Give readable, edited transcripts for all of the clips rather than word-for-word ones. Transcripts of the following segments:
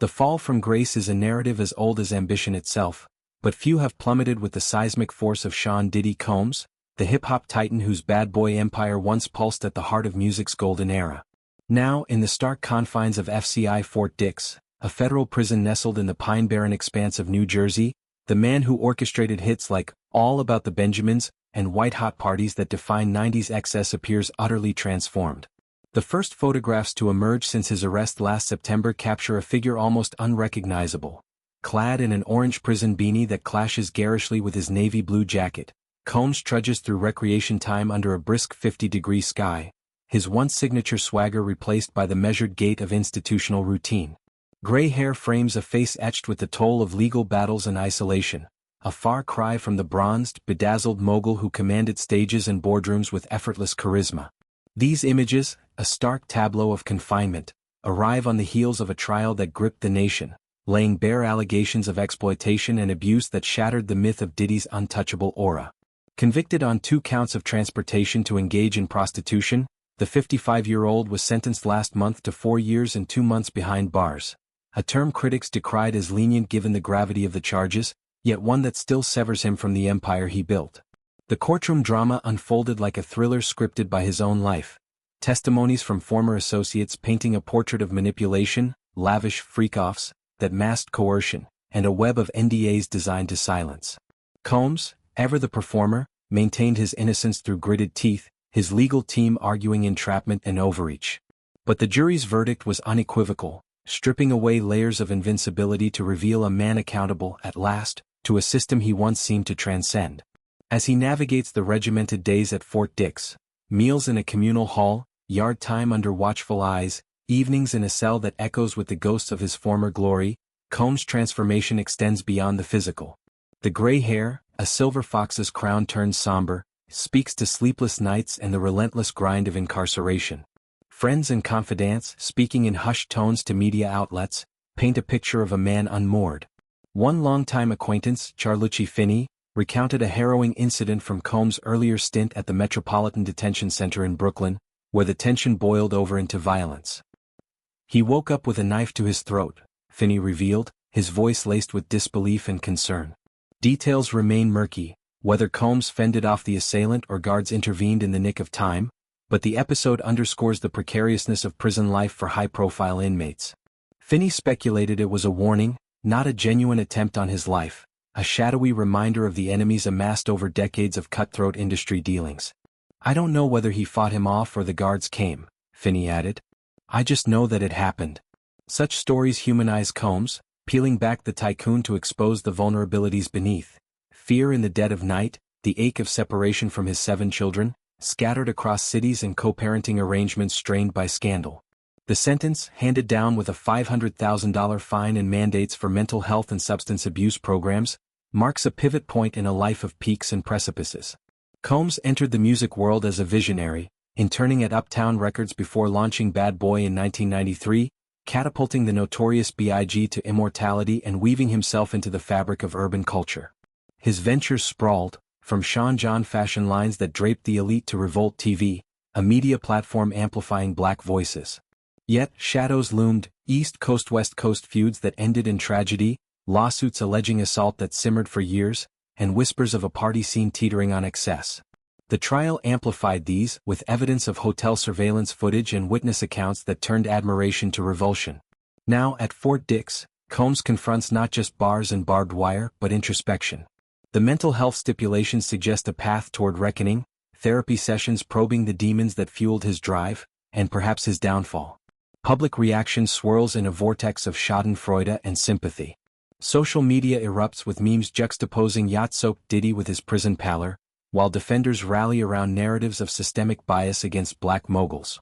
The fall from grace is a narrative as old as ambition itself, but few have plummeted with the seismic force of Sean Diddy Combs, the hip-hop titan whose bad boy empire once pulsed at the heart of music's golden era. Now, in the stark confines of FCI Fort Dix, a federal prison nestled in the pine-barren expanse of New Jersey, the man who orchestrated hits like All About the Benjamins and white-hot parties that define 90s excess appears utterly transformed. The first photographs to emerge since his arrest last September capture a figure almost unrecognizable. Clad in an orange prison beanie that clashes garishly with his navy blue jacket, Combs trudges through recreation time under a brisk 50-degree sky, his once signature swagger replaced by the measured gait of institutional routine. Gray hair frames a face etched with the toll of legal battles and isolation, a far cry from the bronzed, bedazzled mogul who commanded stages and boardrooms with effortless charisma. These images, a stark tableau of confinement, arrive on the heels of a trial that gripped the nation, laying bare allegations of exploitation and abuse that shattered the myth of Diddy's untouchable aura. Convicted on 2 counts of transportation to engage in prostitution, the 55-year-old was sentenced last month to 4 years and 2 months behind bars, a term critics decried as lenient given the gravity of the charges, yet one that still severs him from the empire he built. The courtroom drama unfolded like a thriller scripted by his own life, testimonies from former associates painting a portrait of manipulation, lavish freak-offs that masked coercion, and a web of NDAs designed to silence. Combs, ever the performer, maintained his innocence through gritted teeth, his legal team arguing entrapment and overreach. But the jury's verdict was unequivocal, stripping away layers of invincibility to reveal a man accountable, at last, to a system he once seemed to transcend. As he navigates the regimented days at Fort Dix, meals in a communal hall, yard time under watchful eyes, evenings in a cell that echoes with the ghosts of his former glory, Combs' transformation extends beyond the physical. The gray hair, a silver fox's crown turned somber, speaks to sleepless nights and the relentless grind of incarceration. Friends and confidants, speaking in hushed tones to media outlets, paint a picture of a man unmoored. One longtime acquaintance, Charlucci Finney, recounted a harrowing incident from Combs' earlier stint at the Metropolitan Detention Center in Brooklyn, where the tension boiled over into violence. He woke up with a knife to his throat, Finney revealed, his voice laced with disbelief and concern. Details remain murky, whether Combs fended off the assailant or guards intervened in the nick of time, but the episode underscores the precariousness of prison life for high-profile inmates. Finney speculated it was a warning, not a genuine attempt on his life, a shadowy reminder of the enemies amassed over decades of cutthroat industry dealings. "I don't know whether he fought him off or the guards came," Finney added. "I just know that it happened." Such stories humanize Combs, peeling back the tycoon to expose the vulnerabilities beneath. Fear in the dead of night, the ache of separation from his 7 children, scattered across cities and co-parenting arrangements strained by scandal. The sentence, handed down with a $500,000 fine and mandates for mental health and substance abuse programs, marks a pivot point in a life of peaks and precipices. Combs entered the music world as a visionary, interning at Uptown Records before launching Bad Boy in 1993, catapulting the notorious B.I.G. to immortality and weaving himself into the fabric of urban culture. His ventures sprawled, from Sean John fashion lines that draped the elite to Revolt TV, a media platform amplifying black voices. Yet, shadows loomed, East Coast-West Coast feuds that ended in tragedy, lawsuits alleging assault that simmered for years, and whispers of a party scene teetering on excess. The trial amplified these, with evidence of hotel surveillance footage and witness accounts that turned admiration to revulsion. Now, at Fort Dix, Combs confronts not just bars and barbed wire, but introspection. The mental health stipulations suggest a path toward reckoning, therapy sessions probing the demons that fueled his drive, and perhaps his downfall. Public reaction swirls in a vortex of schadenfreude and sympathy. Social media erupts with memes juxtaposing yacht-soaked Diddy with his prison pallor, while defenders rally around narratives of systemic bias against black moguls.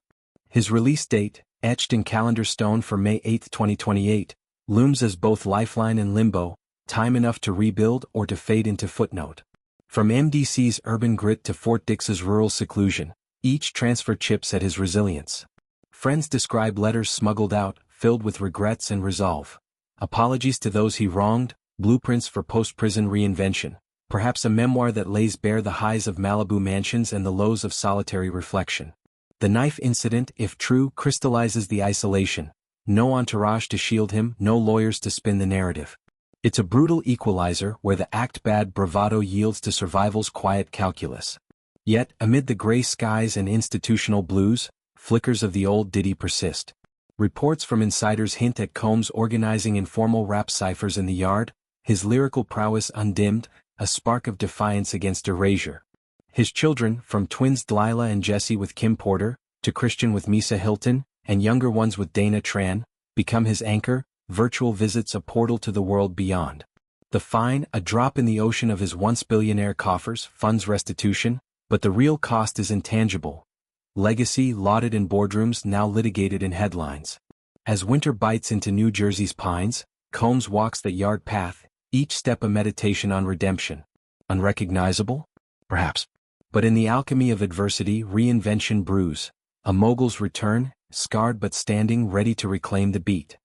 His release date, etched in calendar stone for May 8, 2028, looms as both lifeline and limbo, time enough to rebuild or to fade into footnote. From MDC's urban grit to Fort Dix's rural seclusion, each transfer chips at his resilience. Friends describe letters smuggled out, filled with regrets and resolve. Apologies to those he wronged, blueprints for post-prison reinvention, perhaps a memoir that lays bare the highs of Malibu mansions and the lows of solitary reflection. The knife incident, if true, crystallizes the isolation, No entourage to shield him, no lawyers to spin the narrative. It's a brutal equalizer where the act-bad bravado yields to survival's quiet calculus. Yet, amid the gray skies and institutional blues, flickers of the old Diddy persist. Reports from insiders hint at Combs organizing informal rap ciphers in the yard, his lyrical prowess undimmed, a spark of defiance against erasure. His children, from twins Delilah and Jesse with Kim Porter, to Christian with Misa Hilton, and younger ones with Dana Tran, become his anchor, virtual visits a portal to the world beyond. The fine, a drop in the ocean of his once billionaire coffers, funds restitution, but the real cost is intangible. Legacy lauded in boardrooms, now litigated in headlines. As winter bites into New Jersey's pines, Combs walks the yard path, each step a meditation on redemption. Unrecognizable? Perhaps. But in the alchemy of adversity, reinvention brews. A mogul's return, scarred but standing ready to reclaim the beat.